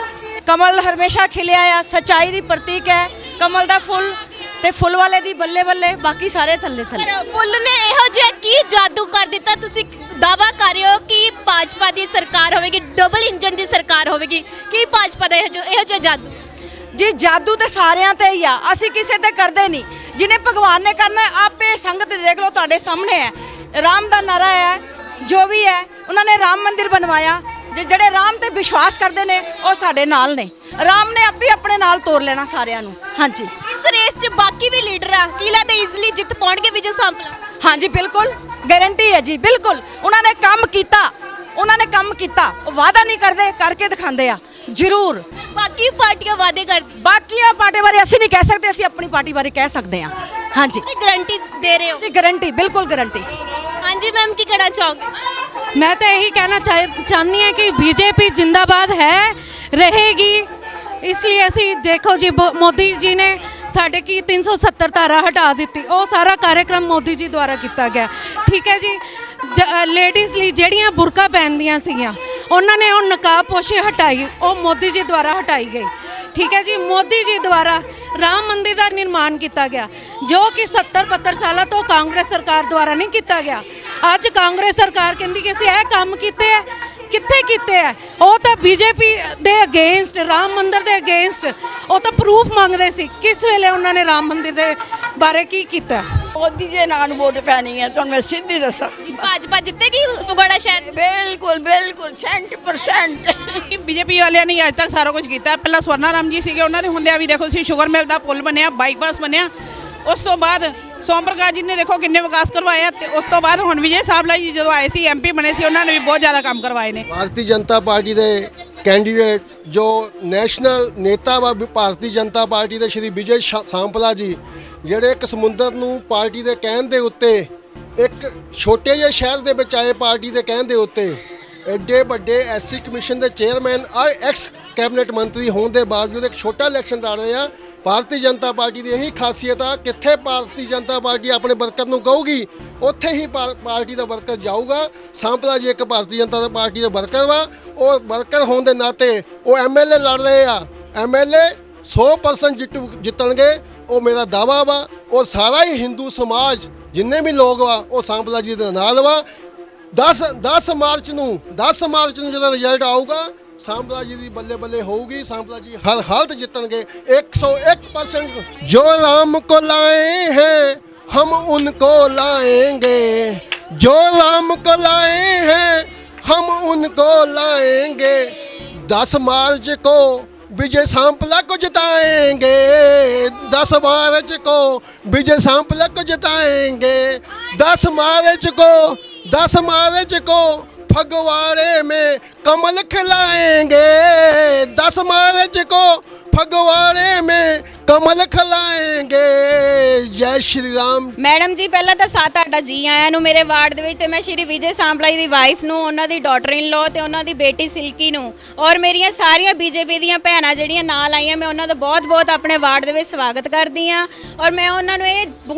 ਕਮਲ ਹਮੇਸ਼ਾ ਖਿਲਿਆ ਆ, ਸੱਚਾਈ ਦੀ ਪ੍ਰਤੀਕ ਹੈ ਕਮਲ ਦਾ ਫੁੱਲ, ਤੇ ਫੁੱਲ ਵਾਲੇ ਦੀ ਬੱਲੇ ਬੱਲੇ, ਬਾਕੀ ਸਾਰੇ ਥੱਲੇ ਥੱਲੇ। ਪਰ ਫੁੱਲ ਨੇ ਇਹੋ ਜਿਹਾ ਕੀ ਜਾਦੂ ਕਰ ਦਿੱਤਾ? ਤੁਸੀਂ ਦਾਵਾ ਕਰ ਰਹੇ ਹੋ ਕਿ ਭਾਜਪਾ ਦੀ ਸਰਕਾਰ ਹੋਵੇਗੀ, ਡਬਲ ਇੰਜਨ ਦੀ ਸਰਕਾਰ ਹੋਵੇਗੀ, ਕੀ ਭਾਜਪਾ ਦਾ ਇਹੋ ਜਿਹਾ ਜਾਦੂ? ਜੀ ਜਾਦੂ ਤੇ ਸਾਰਿਆਂ ਤੇ ਹੀ ਆ, ਅਸੀਂ ਕਿਸੇ ਤੇ ਕਰਦੇ ਨਹੀਂ। ਜਿਹਨੇ ਭਗਵਾਨ ਨੇ ਕਰਨਾ ਆਪੇ ਸੰਗਤ ਦੇਖ ਲਓ, ਤੁਹਾਡੇ ਸਾਹਮਣੇ ਹੈ। ਰਾਮ ਦਾ ਨਾਰਾ ਹੈ, ਜੋ ਵੀ ਹੈ, ਉਹਨਾਂ ਨੇ ਰਾਮ ਮੰਦਿਰ ਬਣਵਾਇਆ। ਜਿਹੜੇ ਰਾਮ ਤੇ ਵਿਸ਼ਵਾਸ ਕਰਦੇ ਨੇ ਉਹ ਸਾਡੇ ਨਾਲ ਨੇ। ਰਾਮ ਨੇ ਆਪੇ ਆਪਣੇ ਨਾਲ ਤੋਰ ਲੈਣਾ ਸਾਰਿਆਂ ਨੂੰ। ਹਾਂਜੀ, ਇਸ ਰੇਸ 'ਚ ਬਾਕੀ ਵੀ ਲੀਡਰ ਆ, ਕੀ ਲੱਗਦਾ ਈਜ਼ੀਲੀ ਜਿੱਤ ਪਾਉਣਗੇ ਵਿਜੇ ਸਾਂਪਲਾ? ਹਾਂਜੀ ਬਿਲਕੁਲ ਗਾਰੰਟੀ ਹੈ ਜੀ, ਬਿਲਕੁਲ। ਉਹਨਾਂ ਨੇ ਕੰਮ ਕੀਤਾ, ਉਹਨਾਂ ਨੇ ਕੰਮ ਕੀਤਾ। ਉਹ ਵਾਅਦਾ ਨਹੀਂ ਕਰਦੇ, ਕਰਕੇ ਦਿਖਾਉਂਦੇ ਆ ਜ਼ਰੂਰ। ਬਾਕੀ ਪਾਰਟੀਆਂ ਵਾਅਦੇ ਕਰਦੀ, ਬਾਕੀਆਂ ਪਾਰਟੀਆਂ ਬਾਰੇ ਅਸੀਂ ਨਹੀਂ ਕਹਿ ਸਕਦੇ, ਅਸੀਂ ਆਪਣੀ ਪਾਰਟੀ ਬਾਰੇ ਕਹਿ ਸਕਦੇ ਹਾਂ। ਹਾਂਜੀ ਗਾਰੰਟੀ ਦੇ ਰਹੇ ਹੋ? ਜੀ ਗਾਰੰਟੀ, ਬਿਲਕੁਲ ਗਾਰੰਟੀ। ਹਾਂਜੀ ਮੈਮ, ਕੀ ਕਹਿਣਾ ਚਾਹੋਗੇ? मैं तो यही कहना चाहनी है कि बीजेपी जिंदाबाद है, रहेगी। इसलिए ਅਸੀਂ ਦੇਖੋ ਜੀ ਮੋਦੀ ਜੀ ਨੇ ਸਾਡੇ ਕੀ 370 ਧਾਰਾ ਹਟਾ ਦਿੱਤੀ, ਉਹ ਸਾਰਾ ਕਾਰਜਕ੍ਰਮ ਮੋਦੀ ਜੀ ਦੁਆਰਾ ਕੀਤਾ ਗਿਆ। ਠੀਕ ਹੈ ਜੀ, ਲੇਡੀਜ਼ ਲਈ ਜਿਹੜੀਆਂ ਬੁਰਕਾ ਪਹਿਨਦੀਆਂ ਸੀਗੀਆਂ ਉਹਨਾਂ ਨੇ ਉਹ ਨਕਾਬ ਪੋਸ਼ੀ ਹਟਾਈ, ਉਹ ਮੋਦੀ ਜੀ ਦੁਆਰਾ ਹਟਾਈ ਗਈ। ਠੀਕ ਹੈ ਜੀ, ਮੋਦੀ ਜੀ ਦੁਆਰਾ ਰਾਮ ਮੰਦਿਰ ਦਾ ਨਿਰਮਾਣ ਕੀਤਾ ਗਿਆ ਜੋ ਕਿ 70-72 ਸਾਲਾਂ ਤੋਂ ਕਾਂਗਰਸ ਸਰਕਾਰ ਦੁਆਰਾ ਨਹੀਂ ਕੀਤਾ ਗਿਆ। ਅੱਜ ਕਾਂਗਰਸ ਸਰਕਾਰ ਕਹਿੰਦੀ ਕਿ ਅਸੀਂ ਇਹ ਕੰਮ ਕੀਤੇ ਆ, ਕਿੱਥੇ ਕੀਤੇ ਆ? ਉਹ ਤਾਂ ਬੀਜੇਪੀ ਦੇ ਅਗੇਂਸਟ, ਰਾਮ ਮੰਦਿਰ ਦੇ ਅਗੇਂਸਟ, ਉਹ ਤਾਂ ਪ੍ਰੂਫ ਮੰਗਦੇ ਸੀ। ਕਿਸ ਵੇਲੇ ਉਹਨਾਂ ਨੇ ਰਾਮ ਮੰਦਿਰ ਦੇ ਬਾਰੇ ਕੀ ਕੀਤਾ? ਮੋਦੀ ਜੀ ਨਾਂ ਨੂੰ ਵੋਟ ਪੈਣੀ ਹੈ, ਤੁਹਾਨੂੰ ਮੈਂ ਸਿੱਧੀ ਦੱਸਾਂ। ਜੀ ਭਾਜਪਾ ਜਿੱਤੇਗੀ ਫਗਵਾੜਾ ਸ਼ਹਿਰ? ਬਿਲਕੁਲ ਬਿਲकुल 100%। ਬੀਜੇਪੀ ਵਾਲਿਆਂ ਨੇ ਅੱਜ ਤੱਕ ਸਾਰਾ ਕੁਝ ਕੀਤਾ। ਪਹਿਲਾਂ ਸਵਰਨਾ ਰਾਮ ਜੀ ਸੀਗੇ, ਉਹਨਾਂ ਦੇ ਹੁੰਦਿਆਂ ਵੀ ਦੇਖੋ ਤੁਸੀਂ ਸ਼ੂਗਰ ਮਿਲ ਦਾ ਪੁਲ ਬਣਿਆ, ਬਾਈਪਾਸ ਬਣਿਆ। ਉਸ ਤੋਂ ਬਾਅਦ ਸੋਮ ਪ੍ਰਕਾਸ਼ ਜੀ ਨੇ ਦੇਖੋ ਕਿੰਨੇ ਵਿਕਾਸ ਕਰਵਾਇਆ, ਤੇ ਉਸ ਤੋਂ ਬਾਅਦ ਹੁਣ ਵਿਜੇ ਸਾਂਪਲਾ ਜੀ ਜਦੋਂ ਆਏ ਸੀ ਐਮਪੀ ਬਣੇ ਸੀ, ਉਹਨਾਂ ਨੇ ਵੀ ਬਹੁਤ ਜ਼ਿਆਦਾ ਕੰਮ ਕਰਵਾਏ ਨੇ। ਭਾਰਤੀ ਜਨਤਾ ਪਾਰਟੀ ਦੇ ਕੈਂਡੀਡੇਟ ਜੋ ਨੈਸ਼ਨਲ ਨੇਤਾ ਵਾ ਭਾਰਤੀ ਜਨਤਾ ਪਾਰਟੀ ਦੇ ਸ਼੍ਰੀ ਵਿਜੇ ਸਾਂਪਲਾ ਜੀ, ਜਿਹੜੇ ਇੱਕ ਸਮੁੰਦਰ ਨੂੰ ਪਾਰਟੀ ਦੇ ਕਹਿਣ ਦੇ ਉੱਤੇ ਇੱਕ ਛੋਟੇ ਜਿਹੇ ਸ਼ਹਿਰ ਦੇ ਵਿੱਚ ਆਏ, ਪਾਰਟੀ ਦੇ ਕਹਿਣ ਦੇ ਉੱਤੇ ਐਡੇ ਵੱਡੇ ਐਸਸੀ ਕਮਿਸ਼ਨ ਦੇ ਚੇਅਰਮੈਨ ਐਕਸ ਕੈਬਨਿਟ ਮੰਤਰੀ ਹੋਣ ਦੇ ਬਾਵਜੂਦ ਇੱਕ ਛੋਟਾ ਇਲੈਕਸ਼ਨ ਲੜ ਰਹੇ ਆ। ਭਾਰਤੀ ਜਨਤਾ ਪਾਰਟੀ ਦੀ ਇਹੀ ਖਾਸੀਅਤ ਆ, ਕਿੱਥੇ ਭਾਰਤੀ ਜਨਤਾ ਪਾਰਟੀ ਆਪਣੇ ਵਰਕਰ ਨੂੰ ਕਹੂਗੀ ਉੱਥੇ ਹੀ ਪਾਰਟੀ ਦਾ ਵਰਕਰ ਜਾਊਗਾ। ਸਾਂਪਲਾ ਜੀ ਇੱਕ ਭਾਰਤੀ ਜਨਤਾ ਪਾਰਟੀ ਦੇ ਵਰਕਰ ਵਾ, ਉਹ ਵਰਕਰ ਹੋਣ ਦੇ ਨਾਤੇ ਉਹ ਐਮਐਲਏ ਲੜ ਰਹੇ ਆ। ਐਮਐਲਏ 100% ਜਿੱਤਣਗੇ, ਉਹ ਮੇਰਾ ਦਾਵਾ ਵਾ। ਉਹ ਸਾਰਾ ਹੀ ਹਿੰਦੂ ਸਮਾਜ ਜਿੰਨੇ ਵੀ ਲੋਕ ਵਾ ਉਹ ਸਾਂਪਲਾ ਜੀ ਦੇ ਨਾਲ ਵਾ। 10 ਮਾਰਚ ਨੂੰ ਜਦੋਂ ਰਿਜ਼ਲਟ ਆਊਗਾ, ਸਾਂਪਲਾ ਜੀ ਦੀ ਬੱਲੇ ਬੱਲੇ ਹੋਊਗੀ। ਸਾਂਪਲਾ ਜੀ ਹਰ ਹਾਲਤ ਜਿੱਤਣਗੇ 101%। ਜੋ ਰਾਮ को लाए हैं हम उनको लाएंगे, जो राम को लाए हैं हम उनको लाएंगे। 10 मार्च को विजय सांपला को जिताएंगे, 10 मार्च को विजय सांपला को जिताएंगे। 10 मार्च को फगवाड़े में कमल खिलाएंगे, 10 मार्च को फगवाड़े में कमल खिलाएंगे। जय श्री राम। ਮੈਡਮ ਜੀ ਪਹਿਲਾਂ ਤਾਂ ਤੁਹਾਡਾ ਜੀ ਆਇਆਂ ਨੂੰ ਮੇਰੇ ਵਾਰਡ ਦੇ ਵਿੱਚ, ਤੇ ਮੈਂ ਸ਼੍ਰੀ ਵਿਜੇ ਸਾਂਪਲਾ ਜੀ ਦੀ ਵਾਈਫ ਨੂੰ, ਉਹਨਾਂ ਦੀ ਡਾਟਰ ਇਨ ਲੋ ਤੇ ਉਹਨਾਂ ਦੀ ਬੇਟੀ ਸਿਲਕੀ ਨੂੰ, ਔਰ ਮੇਰੀਆਂ ਸਾਰੀਆਂ ਬੀਜੇਪੀ ਦੀਆਂ ਭੈਣਾਂ ਜਿਹੜੀਆਂ ਨਾਲ ਆਈਆਂ, ਮੈਂ ਉਹਨਾਂ ਦਾ ਬਹੁਤ ਆਪਣੇ ਵਾਰਡ ਦੇ ਵਿੱਚ ਸਵਾਗਤ ਕਰਦੀ ਆ। ਔਰ ਮੈਂ ਉਹਨਾਂ ਨੂੰ ਇਹ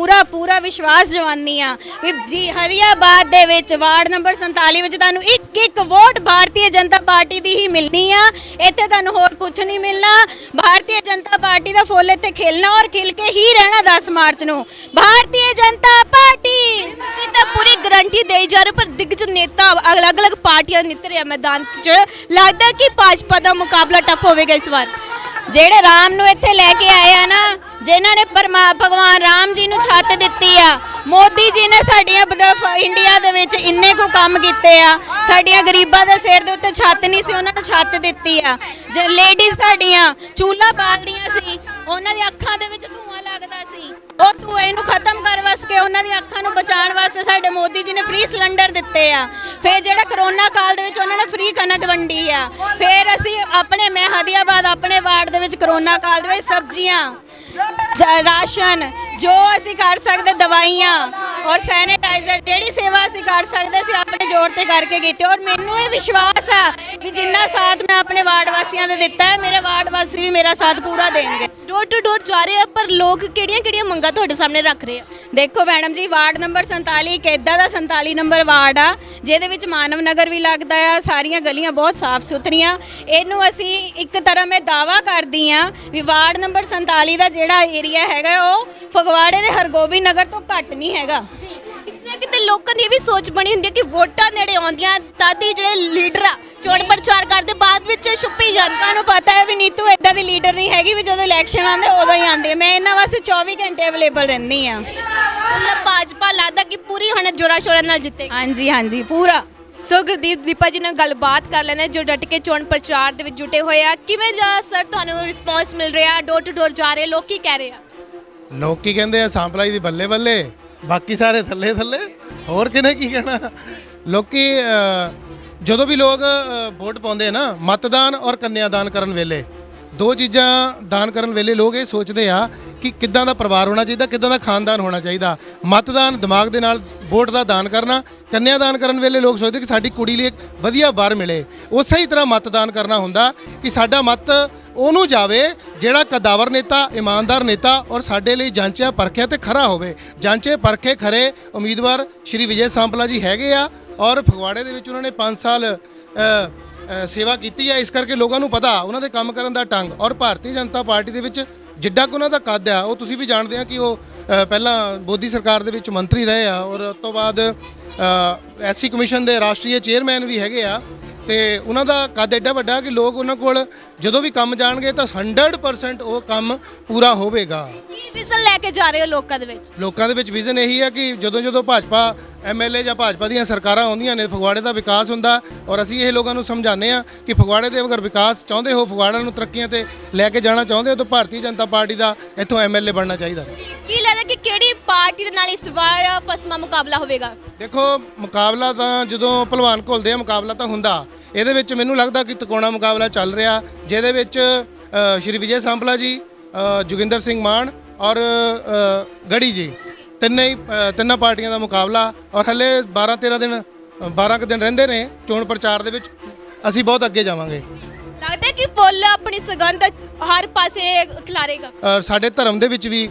ਪੂਰਾ ਵਿਸ਼ਵਾਸ ਦਿਵਾਉਂਦੀ ਆ ਵੀ ਜੀ ਹਰੀਆਬਾਦ ਦੇ ਵਿੱਚ ਵਾਰਡ ਨੰਬਰ 47 ਵਿੱਚ ਤੁਹਾਨੂੰ ਇੱਕ ਵੋਟ ਭਾਰਤੀ ਜਨਤਾ ਪਾਰਟੀ ਦੀ ਹੀ ਮਿਲਣੀ ਆ। ਇੱਥੇ ਤੁਹਾਨੂੰ ਹੋਰ ਕੁਝ ਨਹੀਂ ਮਿਲਣਾ। ਭਾਰਤੀ ਜਨਤਾ ਪਾਰਟੀ ਦਾ ਫੁੱਲ ਇੱਥੇ ਖਿਲਣਾ ਔਰ ਖਿਲ ਕੇ ਹੀ ਰਹਿਣਾ 10 ਮਾਰਚ ਨੂੰ। ਭਾਰਤੀ ਜਨਤਾ ਪਾਰਟੀ ਇਹ ਤਾਂ ਪੂਰੀ ਗਾਰੰਟੀ ਦੇਈ ਜਾ ਰਹੇ, ਪਰ ਦਿੱਗਜ ਨੇਤਾ ਅਲੱਗ-ਅਲੱਗ ਪਾਰਟੀਆਂ ਨਿੱਤ ਰਿਹਾ ਮੈਦਾਨ 'ਚ। ਲੱਗਦਾ ਕਿ ਭਾਜਪਾ ਦਾ ਮੁਕਾਬਲਾ ਟਫ ਹੋਵੇਗਾ ਇਸ ਵਾਰ। ਜਿਹੜੇ ਰਾਮ ਨੂੰ ਇੱਥੇ ਲੈ ਕੇ ਆਏ ਆ ਨਾ, ਜਿਨ੍ਹਾਂ ਨੇ ਭਗਵਾਨ ਰਾਮ ਜੀ ਨੂੰ ਛੱਤ ਦਿੱਤੀ ਆ, ਮੋਦੀ ਜੀ ਨੇ ਸਾਡੀਆਂ ਇੰਡੀਆ ਦੇ ਵਿੱਚ ਇੰਨੇ ਕੁ ਕੰਮ ਕੀਤੇ ਆ। ਸਾਡੀਆਂ ਗਰੀਬਾਂ ਦੇ ਸਿਰ ਦੇ ਉੱਤੇ ਛੱਤ ਨਹੀਂ ਸੀ, ਉਹਨਾਂ ਨੂੰ ਛੱਤ ਦਿੱਤੀ ਆ। ਜੇ ਲੇਡੀਜ਼ ਸਾਡੀਆਂ ਚੂਲਾ ਬਾਲਦੀਆਂ ਸੀ, ਉਹਨਾਂ ਦੀ ਅੱਖਾਂ ਦੇ ਵਿੱਚ ਧੂਆਂ ਲੱਗਦਾ ਸੀ, ਉਹ ਧੂਏ ਨੂੰ ਖਤਮ ਕਰ ਵਾਸਤੇ, ਉਹਨਾਂ ਦੀ ਅੱਖਾਂ ਨੂੰ ਬਚਾਉਣ ਵਾਸਤੇ ਸਾਡੇ ਮੋਦੀ ਜੀ ਨੇ ਫ੍ਰੀ ਸਿਲੰਡਰ ਦਿੱਤੇ ਆ। ਫਿਰ ਜਿਹੜਾ ਕਰੋਨਾ ਕਾਲ ਦੇ ਵਿੱਚ ਉਹਨਾਂ ਨੇ ਫ੍ਰੀ ਕਣਕ ਵੰਡੀ ਆ। ਫਿਰ ਅਸੀਂ ਮੈਂ ਹਰੀਆਬਾਦ ਆਪਣੇ ਵਾਰਡ ਦੇ ਵਿੱਚ ਕਰੋਨਾ ਕਾਲ ਦੇ ਵਿੱਚ ਸਬਜ਼ੀਆਂ, ਰਾਸ਼ਨ, ਜੋ ਅਸੀਂ ਕਰ ਸਕਦੇ, ਦਵਾਈਆਂ ਔਰ ਸੈਨੀਟਾਈਜ਼ਰ, ਜਿਹੜੀ ਸੇਵਾ ਅਸੀਂ ਕਰ ਸਕਦੇ ਸੀ ਆਪਣੇ ਜ਼ੋਰ ਤੇ ਕਰਕੇ ਕੀਤੀ। ਔਰ ਮੈਨੂੰ ਇਹ ਵਿਸ਼ਵਾਸ ਆ ਕਿ ਜਿੰਨਾ ਸਾਥ ਮੈਂ ਆਪਣੇ ਵਾਰਡ ਵਾਸੀਆਂ ਦੇ ਦਿੱਤਾ ਹੈ, ਮੇਰੇ ਵਾਰਡ ਵਾਸੀ ਵੀ ਮੇਰਾ ਸਾਥ ਪੂਰਾ ਦੇਣਗੇ। ਡੋਰ ਟੂ ਡੋਰ ਜਾ ਰਹੇ ਆ, ਪਰ ਲੋਕ ਕਿਹੜੀਆਂ ਮੰਗਾਂ ਤੁਹਾਡੇ ਸਾਹਮਣੇ ਰੱਖ ਰਹੇ ਆ? ਦੇਖੋ ਮੈਡਮ ਜੀ, ਵਾਰਡ ਨੰਬਰ 47 ਇੱਕ ਇੱਦਾਂ ਦਾ 47 ਨੰਬਰ ਵਾਰਡ ਆ ਜਿਹਦੇ ਵਿੱਚ ਮਾਨਵ ਨਗਰ ਵੀ ਲੱਗਦਾ ਆ। ਸਾਰੀਆਂ ਗਲੀਆਂ ਬਹੁਤ ਸਾਫ਼ ਸੁਥਰੀਆਂ। ਇਹਨੂੰ ਅਸੀਂ ਇੱਕ ਤਰ੍ਹਾਂ ਮੈਂ ਦਾਵਾ ਕਰਦੀ ਆ ਵੀ ਵਾਰਡ ਨੰਬਰ 47 ਦਾ ਜਿਹੜਾ ਏਰੀਆ ਹੈਗਾ ਉਹ ਫਗਵਾੜੇ ਦੇ ਹਰਗੋਬਿੰਦ ਨਗਰ ਤੋਂ ਘੱਟ ਨਹੀਂ ਹੈਗਾ ਜੀ ਕਿਤੇ ਲੋਕਾਂ ਦੀ ਇਹ ਵੀ ਸੋਚ ਬਣੀ ਹੁੰਦੀ ਹੈ ਕਿ ਵੋਟਾਂ ਨੇੜੇ ਆਉਂਦੀਆਂ ਤਦ ਹੀ ਜਿਹੜੇ ਲੀਡਰ ਆ ਚੋਣ ਪ੍ਰਚਾਰ ਕਰਦੇ, ਬਾਅਦ ਵਿੱਚ ਛੁੱਪੀ ਜਾਂਦੇ। ਤੁਹਾਨੂੰ ਪਤਾ ਹੈ ਵੀ ਨੀਤੂ ਇਦਾਂ ਦੀ ਲੀਡਰ ਨਹੀਂ ਹੈਗੀ ਵੀ ਜਦੋਂ ਇਲੈਕਸ਼ਨ ਆਉਂਦੇ ਉਦੋਂ ਹੀ ਆਉਂਦੇ। ਮੈਂ ਇਹਨਾਂ ਵਾਸਤੇ 24 ਘੰਟੇ ਅਵੇਲੇਬਲ ਰਹਿੰਦੀ ਆ। ਮਤਲਬ ਭਾਜਪਾ ਲੱਗਦਾ ਕਿ ਪੂਰੀ ਹੁਣ ਜੋਰਾ ਸ਼ੋਰਾ ਨਾਲ ਜਿੱਤੇਗੀ। ਹਾਂਜੀ ਪੂਰਾ। ਸੋ ਗੁਰਦੀਪ ਦੀਪਾ ਜੀ ਨਾਲ ਗੱਲਬਾਤ ਕਰ ਲੈਣਾ ਜੋ ਡਟ ਕੇ ਚੋਣ ਪ੍ਰਚਾਰ ਦੇ ਵਿੱਚ ਜੁਟੇ ਹੋਏ ਆ। ਕਿਵੇਂ ਜਾ ਸਰ ਤੁਹਾਨੂੰ ਰਿਸਪੌਂਸ ਮਿਲ ਰਿਹਾ? ਡੋਰ ਟੂ ਡੋਰ ਜਾ ਰਹੇ, ਲੋਕ ਕੀ ਕਹਿ ਰਹੇ ਆ? ਲੋਕ ਕੀ ਕਹਿੰਦੇ ਆ? ਸਾਂਪਲਾ ਜੀ ਦੀ ਬੱਲੇ ਬੱਲੇ, ਬਾਕੀ ਸਾਰੇ ਥੱਲੇ ਥੱਲੇ। ਹੋਰ ਕਿਹਨੇ ਕੀ ਕਹਿਣਾ? ਲੋਕੀ ਜਦੋਂ ਵੀ ਲੋਕ ਵੋਟ ਪਾਉਂਦੇ ਆ ਨਾ, ਮਤਦਾਨ ਔਰ ਕੰਨਿਆਦਾਨ ਕਰਨ ਵੇਲੇ, ਦੋ ਚੀਜ਼ਾਂ ਦਾਨ ਕਰਨ ਵੇਲੇ ਲੋਕ ਇਹ ਸੋਚਦੇ ਆ ਕਿ ਕਿੱਦਾਂ ਦਾ ਪਰਿਵਾਰ ਹੋਣਾ ਚਾਹੀਦਾ, ਕਿੱਦਾਂ ਦਾ ਖਾਨਦਾਨ ਹੋਣਾ ਚਾਹੀਦਾ। ਮਤਦਾਨ ਦਿਮਾਗ ਦੇ ਨਾਲ ਵੋਟ ਦਾ ਦਾਨ ਕਰਨਾ। ਕੰਨਿਆਦਾਨ ਕਰਨ ਵੇਲੇ ਲੋਕ ਸੋਚਦੇ ਕਿ ਸਾਡੀ ਕੁੜੀ ਲਈ ਇੱਕ ਵਧੀਆ ਵਰ ਮਿਲੇ। ਉਸੇ ਹੀ ਤਰ੍ਹਾਂ ਮਤਦਾਨ ਕਰਨਾ ਹੁੰਦਾ ਕਿ ਸਾਡਾ ਮਤ ਉਹਨੂੰ ਜਾਵੇ ਜਿਹੜਾ ਕਦਾਵਰ ਨੇਤਾ, ਇਮਾਨਦਾਰ ਨੇਤਾ ਔਰ ਸਾਡੇ ਲਈ ਜਾਂਚਿਆ ਪਰਖਿਆ ਤੇ ਖਰਾ ਹੋਵੇ। ਜਾਂਚੇ ਪਰਖੇ ਖਰੇ ਉਮੀਦਵਾਰ ਸ਼੍ਰੀ ਵਿਜੇ ਸਾਂਪਲਾ ਜੀ ਹੈਗੇ ਆ ਔਰ ਫਗਵਾੜੇ ਦੇ ਵਿੱਚ ਉਹਨਾਂ ਨੇ 5 ਸਾਲ ਸੇਵਾ ਕੀਤੀ ਹੈ। ਇਸ ਕਰਕੇ ਲੋਕਾਂ ਨੂੰ ਪਤਾ ਉਹਨਾਂ ਦੇ ਕੰਮ ਕਰਨ ਦਾ ਢੰਗ। ਔਰ ਭਾਰਤੀ ਜਨਤਾ ਪਾਰਟੀ ਦੇ ਵਿੱਚ ਜਿੱਡਾ ਕੁ ਉਹਨਾਂ ਦਾ ਕੱਦ ਆ, ਉਹ ਤੁਸੀਂ ਵੀ ਜਾਣਦੇ ਆ ਕਿ ਉਹ ਪਹਿਲਾਂ ਮੋਦੀ ਸਰਕਾਰ ਦੇ ਵਿੱਚ ਮੰਤਰੀ ਰਹੇ ਆ ਔਰ ਉਸ ਤੋਂ ਬਾਅਦ ਐਸਸੀ ਕਮਿਸ਼ਨ ਦੇ ਰਾਸ਼ਟਰੀ ਚੇਅਰਮੈਨ ਵੀ ਹੈਗੇ ਆ ਤੇ ਉਹਨਾਂ ਦਾ ਕੱਦ ਐਡਾ ਵੱਡਾ ਕਿ ਲੋਕ ਉਹਨਾਂ ਕੋਲ ਜਦੋਂ ਵੀ ਕੰਮ ਜਾਣਗੇ ਤਾਂ 100% ਉਹ ਕੰਮ ਪੂਰਾ ਹੋਵੇਗਾ। ਕੀ ਵਿਜ਼ਨ ਲੈ ਕੇ ਜਾ ਰਹੇ ਹੋ ਲੋਕਾਂ ਦੇ ਵਿੱਚ? ਲੋਕਾਂ ਦੇ ਵਿੱਚ ਵਿਜ਼ਨ ਇਹੀ ਹੈ ਕਿ ਜਦੋਂ ਭਾਜਪਾ ਐਮਐਲਏ ਜਾਂ ਭਾਜਪਾ ਦੀਆਂ ਸਰਕਾਰਾਂ ਆਉਂਦੀਆਂ ਨੇ ਫਗਵਾੜੇ ਦਾ ਵਿਕਾਸ ਹੁੰਦਾ ਔਰ ਅਸੀਂ ਇਹ ਲੋਕਾਂ ਨੂੰ ਸਮਝਾਉਂਦੇ ਆ ਕਿ ਫਗਵਾੜੇ ਦੇ ਅਗਰ ਵਿਕਾਸ ਚਾਹੁੰਦੇ ਹੋ, ਫਗਵਾੜਾ ਨੂੰ ਤਰੱਕੀਆਂ ਤੇ ਲੈ ਕੇ ਜਾਣਾ ਚਾਹੁੰਦੇ ਹੋ ਤਾਂ ਭਾਰਤੀ ਜਨਤਾ ਪਾਰਟੀ ਦਾ ਇੱਥੋਂ ਐਮਐਲਏ ਬਣਨਾ ਚਾਹੀਦਾ। ਕੀ ਲੱਗਦਾ ਕਿ ਕਿਹੜੀ ਪਾਰਟੀ ਦੇ ਨਾਲ ਇਸ ਵਾਰ ਫਸਮਾ ਮੁਕਾਬਲਾ ਹੋਵੇਗਾ? ਦੇਖੋ ਮੁਕਾਬਲਾ ਤਾਂ ਜਦੋਂ ਭਲਵਾਨ ਘੁਲਦੇ ਆ ਮੁਕਾਬਲਾ ਤਾਂ ਹੁੰਦਾ। ਇਹਦੇ ਵਿੱਚ ਮੈਨੂੰ ਲੱਗਦਾ ਕਿ ਤਿਕੋਣਾ ਮੁਕਾਬਲਾ ਚੱਲ ਰਿਹਾ ਜਿਹਦੇ ਵਿੱਚ ਸ਼੍ਰੀ ਵਿਜੇ ਸਾਂਪਲਾ ਜੀ, ਜੋਗਿੰਦਰ ਸਿੰਘ ਮਾਨ ਔਰ ਗੜੀ ਜੀ ਤਿੰਨਾਂ ਪਾਰਟੀਆਂ ਦਾ ਮੁਕਾਬਲਾ। ਔਰ ਹਲੇ 12 ਕੁ ਦਿਨ ਰਹਿੰਦੇ ਨੇ ਚੋਣ ਪ੍ਰਚਾਰ ਦੇ ਵਿੱਚ, ਅਸੀਂ ਬਹੁਤ ਅੱਗੇ ਜਾਵਾਂਗੇ। ਲੱਗਦਾ ਕਿ ਫੁੱਲ ਆਪਣੀ ਸੁਗੰਧ ਹਰ ਪਾਸੇ ਖਿਲਾਰੇਗਾ। ਸਾਡੇ ਧਰਮ ਦੇ ਵਿੱਚ ਵੀ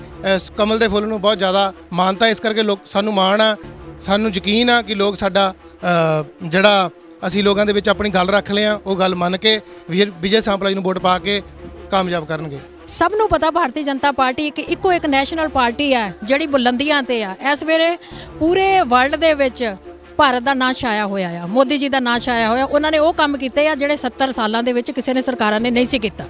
ਕਮਲ ਦੇ ਫੁੱਲ ਨੂੰ ਬਹੁਤ ਜ਼ਿਆਦਾ ਮਾਨਤਾ, ਇਸ ਕਰਕੇ ਲੋਕ ਸਾਨੂੰ ਮਾਣ ਆ, ਸਾਨੂੰ ਯਕੀਨ ਆ ਕਿ ਲੋਕ ਸਾਡਾ ਜਿਹੜਾ ਅਸੀਂ ਲੋਕਾਂ ਦੇ ਵਿੱਚ ਆਪਣੀ ਗੱਲ ਰੱਖ ਲਿਆ ਉਹ ਗੱਲ ਮੰਨ ਕੇ ਵਿਜੇ ਸਾਂਪਲਾ ਜੀ ਨੂੰ ਵੋਟ ਪਾ ਕੇ ਕਾਮਯਾਬ ਕਰਨਗੇ। ਸਭ ਨੂੰ ਪਤਾ ਭਾਰਤੀ ਜਨਤਾ ਪਾਰਟੀ ਇੱਕੋ ਇੱਕ ਨੈਸ਼ਨਲ ਪਾਰਟੀ ਹੈ ਜਿਹੜੀ ਬੁਲੰਦੀਆਂ ਤੇ ਆ। ਇਸ ਵੇਲੇ ਪੂਰੇ ਵਰਲਡ ਦੇ ਵਿੱਚ ਭਾਰਤ ਦਾ ਨਾਂ ਛਾਇਆ ਹੋਇਆ ਆ, ਮੋਦੀ ਜੀ ਦਾ ਨਾਂ ਛਾਇਆ ਹੋਇਆ। ਉਹਨਾਂ ਨੇ ਉਹ ਕੰਮ ਕੀਤੇ ਆ ਜਿਹੜੇ 70 ਸਾਲਾਂ ਦੇ ਵਿੱਚ ਕਿਸੇ ਨੇ ਸਰਕਾਰਾਂ ਨੇ ਨਹੀਂ ਸੀ ਕੀਤਾ।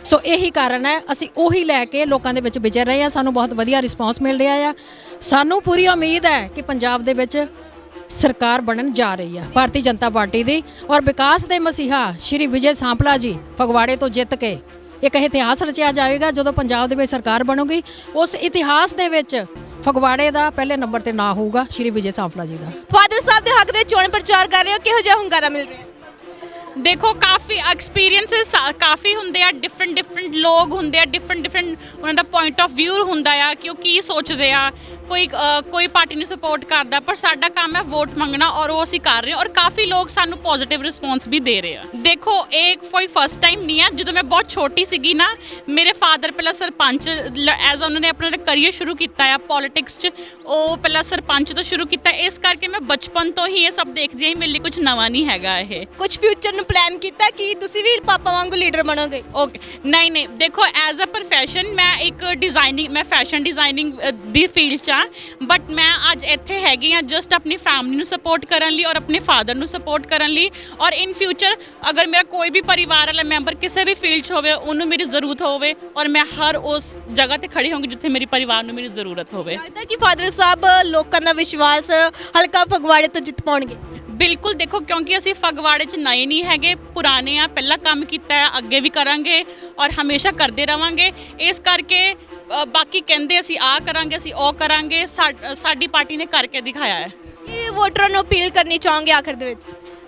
ਸੋ ਇਹੀ ਕਾਰਨ ਹੈ ਅਸੀਂ ਉਹੀ ਲੈ ਕੇ ਲੋਕਾਂ ਦੇ ਵਿੱਚ ਵਿਚਰ ਰਹੇ ਹਾਂ। ਸਾਨੂੰ ਬਹੁਤ ਵਧੀਆ ਰਿਸਪੌਂਸ ਮਿਲ ਰਿਹਾ ਆ। ਸਾਨੂੰ ਪੂਰੀ ਉਮੀਦ ਹੈ ਕਿ ਪੰਜਾਬ ਦੇ ਵਿੱਚ ਸਰਕਾਰ ਬਣਨ ਜਾ ਰਹੀ ਹੈ ਭਾਰਤੀ ਜਨਤਾ ਪਾਰਟੀ ਦੀ ਔਰ ਵਿਕਾਸ ਦੇ ਮਸੀਹਾ ਸ਼੍ਰੀ ਵਿਜੇ ਸਾਂਪਲਾ ਜੀ ਫਗਵਾੜੇ ਤੋਂ ਜਿੱਤ ਕੇ ਇੱਕ ਇਤਿਹਾਸ ਰਚਿਆ ਜਾਵੇਗਾ। ਜਦੋਂ ਪੰਜਾਬ ਦੇ ਵਿੱਚ ਸਰਕਾਰ ਬਣੂਗੀ ਉਸ ਇਤਿਹਾਸ ਦੇ ਵਿੱਚ ਫਗਵਾੜੇ ਦਾ ਪਹਿਲੇ ਨੰਬਰ ਤੇ ਨਾਂ ਹੋਊਗਾ ਸ਼੍ਰੀ ਵਿਜੇ ਸਾਂਪਲਾ ਜੀ ਦਾ। ਫਾਦਰ ਸਾਹਿਬ ਦੇ ਹੱਕ ਦੇ ਚੋਣ ਪ੍ਰਚਾਰ ਕਰ ਰਹੇ ਹੋ, ਕਿਹੋ ਜਿਹਾ ਹੁੰਗਾਰਾ ਮਿਲ ਰਿਹਾ? ਦੇਖੋ ਕਾਫੀ ਐਕਸਪੀਰੀਐਂਸਸ ਕਾਫੀ ਹੁੰਦੇ ਆ, ਡਿਫਰੈਂਟ ਲੋਕ ਹੁੰਦੇ ਆ, ਡਿਫਰੈਂਟ ਉਹਨਾਂ ਦਾ ਪੁਆਇੰਟ ਆਫ ਵਿਊ ਹੁੰਦਾ ਆ ਕਿ ਉਹ ਕੀ ਸੋਚਦੇ ਆ। ਕੋਈ ਪਾਰਟੀ ਨੂੰ ਸਪੋਰਟ ਕਰਦਾ, ਪਰ ਸਾਡਾ ਕੰਮ ਹੈ ਵੋਟ ਮੰਗਣਾ ਔਰ ਉਹ ਅਸੀਂ ਕਰ ਰਹੇ ਹਾਂ ਔਰ ਕਾਫੀ ਲੋਕ ਸਾਨੂੰ ਪੋਜ਼ਿਟਿਵ ਰਿਸਪੌਂਸ ਵੀ ਦੇ ਰਹੇ ਆ। ਦੇਖੋ ਇਹ ਕੋਈ ਫਸਟ ਟਾਈਮ ਨਹੀਂ ਆ। ਜਦੋਂ ਮੈਂ ਬਹੁਤ ਛੋਟੀ ਸੀਗੀ ਨਾ, ਮੇਰੇ ਫਾਦਰ ਪਹਿਲਾਂ ਸਰਪੰਚ ਐਜ਼ ਉਹਨਾਂ ਨੇ ਆਪਣਾ ਕਰੀਅਰ ਸ਼ੁਰੂ ਕੀਤਾ ਆ ਪੋਲਿਟਿਕਸ 'ਚ। ਉਹ ਪਹਿਲਾਂ ਸਰਪੰਚ ਤੋਂ ਸ਼ੁਰੂ ਕੀਤਾ, ਇਸ ਕਰਕੇ ਮੈਂ ਬਚਪਨ ਤੋਂ ਹੀ ਇਹ ਸਭ ਦੇਖਦੀ ਹਾਂ। ਮੇਰੇ ਲਈ ਕੁਝ ਨਵਾਂ ਨਹੀਂ ਹੈਗਾ ਇਹ। ਕੁਝ ਫਿਊਚਰ ਨੂੰ ਪਲਾਨ ਕੀਤਾ ਕਿ ਤੁਸੀਂ ਵੀ ਪਾਪਾ ਵਾਂਗੂ ਲੀਡਰ ਬਣੋਗੇ? ਓਕੇ, ਨਹੀਂ ਦੇਖੋ ਐਜ਼ ਅ ਪ੍ਰੋਫੈਸ਼ਨ ਮੈਂ ਇੱਕ ਮੈਂ ਫੈਸ਼ਨ ਡਿਜ਼ਾਈਨਿੰਗ ਦੀ ਫੀਲਡ 'ਚ ਆ, ਬਟ ਮੈਂ ਅੱਜ ਇੱਥੇ ਹੈਗੀ ਆ ਜਸਟ ਆਪਣੀ ਫੈਮਿਲੀ ਨੂੰ ਸਪੋਰਟ ਕਰਨ ਲਈ ਔਰ ਆਪਣੇ ਫਾਦਰ ਨੂੰ ਸਪੋਰਟ ਕਰਨ ਲਈ। ਔਰ ਇਨ ਫਿਊਚਰ ਅਗਰ ਮੇਰਾ ਕੋਈ ਵੀ ਪਰਿਵਾਰ ਵਾਲਾ ਮੈਂਬਰ ਕਿਸੇ ਵੀ ਫੀਲਡ 'ਚ ਹੋਵੇ, ਉਹਨੂੰ ਮੇਰੀ ਜ਼ਰੂਰਤ ਹੋਵੇ ਔਰ ਮੈਂ ਹਰ ਉਸ ਜਗ੍ਹਾ ਤੇ ਖੜੀ ਹੋਵਾਂਗੀ ਜਿੱਥੇ ਮੇਰੀ ਪਰਿਵਾਰ ਨੂੰ ਮੇਰੀ ਜ਼ਰੂਰਤ ਹੋਵੇ। ਲੱਗਦਾ ਕਿ ਫਾਦਰ ਸਾਹਿਬ ਲੋਕਾਂ ਦਾ ਵਿਸ਼ਵਾਸ ਹਲਕਾ ਫਗਵਾੜੇ ਤੋਂ ਜਿੱਤ ਪਾਉਣਗੇ? ਬਿਲਕੁਲ, ਦੇਖੋ ਕਿਉਂਕਿ ਅਸੀਂ ਫਗਵਾੜੇ 'ਚ ਨਏ ਨਹੀਂ ਹੈਗੇ, ਪੁਰਾਣੇ ਆ, ਪਹਿਲਾਂ ਕੰਮ ਕੀਤਾ ਹੈ, ਅੱਗੇ ਵੀ ਕਰਾਂਗੇ ਔਰ ਹਮੇਸ਼ਾ ਕਰਦੇ ਰਵਾਂਗੇ। ਇਸ ਕਰਕੇ ਬਾਕੀ ਕਹਿੰਦੇ ਅਸੀਂ ਆਹ ਕਰਾਂਗੇ, ਅਸੀਂ ਉਹ ਕਰਾਂਗੇ, ਸਾਡੀ ਪਾਰਟੀ ਨੇ ਕਰਕੇ ਦਿਖਾਇਆ ਹੈ। ਇਹ ਵੋਟਰਾਂ ਨੂੰ ਅਪੀਲ ਕਰਨੀ ਚਾਹੋਗੇ ਆਖਰ ਦੇ ਵਿੱਚ?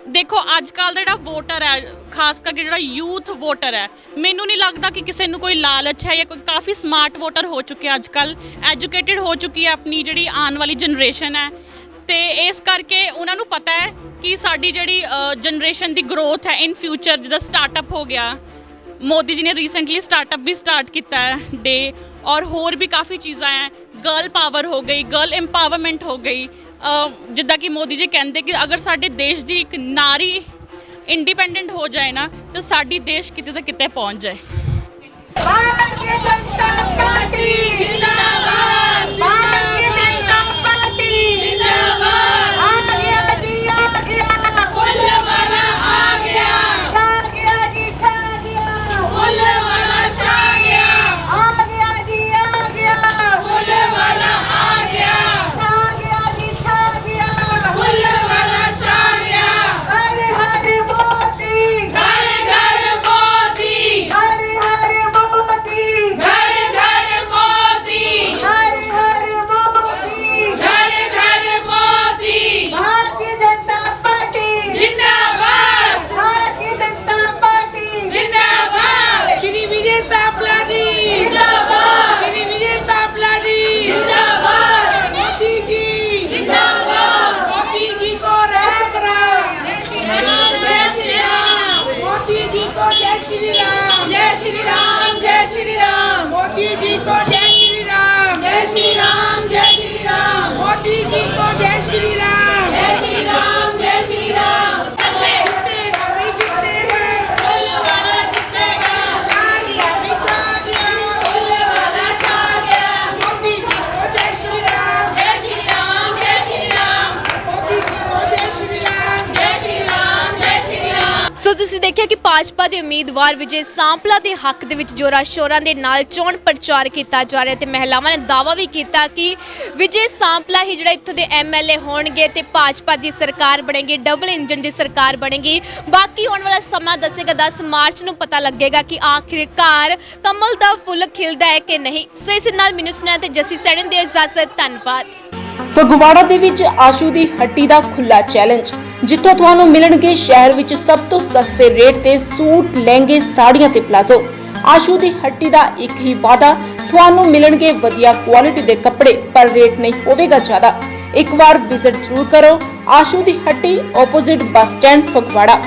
ਦੇਖੋ ਅੱਜ ਕੱਲ੍ਹ ਦਾ ਜਿਹੜਾ ਵੋਟਰ ਹੈ, ਖਾਸ ਕਰਕੇ ਜਿਹੜਾ ਯੂਥ ਵੋਟਰ ਹੈ, ਮੈਨੂੰ ਨਹੀਂ ਲੱਗਦਾ ਕਿ ਕਿਸੇ ਨੂੰ ਕੋਈ ਲਾਲਚ ਹੈ ਜਾਂ ਕੋਈ ਕਾਫੀ ਸਮਾਰਟ ਵੋਟਰ ਹੋ ਚੁੱਕੇ ਅੱਜ ਕੱਲ੍ਹ, ਐਜੂਕੇਟਿਡ ਹੋ ਚੁੱਕੀ ਹੈ ਆਪਣੀ ਜਿਹੜੀ ਆਉਣ ਵਾਲੀ ਜਨਰੇਸ਼ਨ ਹੈ। ਤੇ ਇਸ ਕਰਕੇ ਉਹਨਾਂ ਨੂੰ ਪਤਾ ਹੈ ਕਿ ਸਾਡੀ ਜਿਹੜੀ ਜਨਰੇਸ਼ਨ ਦੀ ਗਰੋਥ ਹੈ ਇਨ ਫਿਊਚਰ, ਜਿੱਦਾਂ ਸਟਾਰਟਅਪ ਹੋ ਗਿਆ, ਮੋਦੀ ਜੀ ਨੇ ਰੀਸੈਂਟਲੀ ਸਟਾਰਟਅਪ ਵੀ ਸਟਾਰਟ ਕੀਤਾ ਹੈ ਡੇ, ਔਰ ਹੋਰ ਵੀ ਕਾਫੀ ਚੀਜ਼ਾਂ ਹੈ। ਗਰਲ ਪਾਵਰ ਹੋ ਗਈ, ਗਰਲ ਐਮਪਾਵਰਮੈਂਟ ਹੋ ਗਈ। ਜਿੱਦਾਂ ਕਿ ਮੋਦੀ ਜੀ ਕਹਿੰਦੇ ਕਿ ਅਗਰ ਸਾਡੇ ਦੇਸ਼ ਦੀ ਇੱਕ ਨਾਰੀ ਇੰਡੀਪੈਂਡੈਂਟ ਹੋ ਜਾਏ ਨਾ ਤਾਂ ਸਾਡੀ ਦੇਸ਼ ਕਿਤੇ ਤਾਂ ਕਿਤੇ ਪਹੁੰਚ ਜਾਏ। भारतीय जनता पार्टी जिंदाबाद, भारतीय जनता पार्टी जिंदाबाद। आ गया जी, आ गया फुल वाला, आ गया छा गया जी, छा गया फुल वाला, छा गया। आ गया जी, आ गया फुल वाला, आ गया छा गया जी, छा गया फुल वाला, छा गया। हर हर मोदी, घर घर मोदी, हर हर मोदी, घर घर मोदी, श्री राम, जय श्री राम, मोदी जी को जय श्री राम, जय श्री राम, जय श्री राम, मोदी जी को जय श्री राम, जय श्री राम, जय श्री राम। जीतेगा भी जीतेगा, फुलवाड़ा जीतेगा, छा गया भी छा गया, फुलवाड़ा छा गया। मोदी जी को जय श्री राम, जय श्री राम, जय श्री राम, मोदी जी को जय श्री राम, जय श्री राम, जय श्री राम। ਸੋ ਤੁਸੀਂ ਦੇਖਿਆ ਕਿ ਭਾਜਪਾ ਦੇ ਉਮੀਦਵਾਰ ਵਿਜੇ ਸਾਂਪਲਾ ਦੇ ਹੱਕ ਦੇ ਵਿੱਚ ਜੋਰਾਂ ਸ਼ੋਰਾਂ ਦੇ ਨਾਲ ਚੋਣ ਪ੍ਰਚਾਰ ਕੀਤਾ ਜਾ ਰਿਹਾ ਤੇ ਮਹਿਲਾਵਾਂ ਨੇ ਦਾਅਵਾ ਵੀ ਕੀਤਾ ਕਿ ਵਿਜੇ ਸਾਂਪਲਾ ਹੀ ਜਿਹੜਾ ਇੱਥੋਂ ਦੇ ਐਮਐਲਏ ਹੋਣਗੇ ਤੇ ਭਾਜਪਾ ਦੀ ਸਰਕਾਰ ਬਣੇਗੀ, ਡਬਲ ਇੰਜਨ ਦੀ ਸਰਕਾਰ ਬਣੇਗੀ। ਬਾਕੀ ਆਉਣ ਵਾਲਾ ਸਮਾਂ ਦੱਸੇਗਾ, 10 ਮਾਰਚ ਨੂੰ ਪਤਾ ਲੱਗੇਗਾ ਕਿ ਆਖਿਰਕਾਰ ਕਮਲ ਦਾ ਫੁੱਲ ਖਿਲਦਾ ਹੈ ਕਿ ਨਹੀਂ। ਸੋ ਇਸ ਨਾਲ ਮੈਨੂੰ ਸੁਣਾ ਤੇ ਜੱਸੀ ਸੈਣਨ ਦੇ ਇਜਾਜ਼ਤ, ਧੰਨਵਾਦ। ਫਗਵਾੜਾ ਦੇ ਵਿੱਚ ਆਸ਼ੂ ਦੀ ਹੱਟੀ ਦਾ ਖੁੱਲਾ ਚੈਲੰਜ, ਜਿੱਥੋਂ ਤੁਹਾਨੂੰ ਮਿਲਣਗੇ ਸ਼ਹਿਰ ਵਿੱਚ ਸਭ ਤੋਂ ਸਸਤੇ ਰੇਟ ਤੇ ਸੂਟ, ਲਹਿੰਗੇ, ਸਾੜੀਆਂ ਤੇ ਪਲਾਜ਼ੋ। ਆਸ਼ੂ ਦੀ ਹੱਟੀ ਦਾ ਇੱਕ ਹੀ ਵਾਅਦਾ, ਤੁਹਾਨੂੰ ਮਿਲਣਗੇ ਵਧੀਆ ਕੁਆਲਿਟੀ ਦੇ ਕੱਪੜੇ, ਪਰ ਰੇਟ ਨਹੀਂ ਹੋਵੇਗਾ ਜ਼ਿਆਦਾ। ਇੱਕ ਵਾਰ ਵਿਜ਼ਿਟ ਜ਼ਰੂਰ ਕਰੋ ਆਸ਼ੂ ਦੀ ਹੱਟੀ, ਆਪੋਜ਼ਿਟ ਬੱਸ ਸਟੈਂਡ, ਫਗਵਾੜਾ।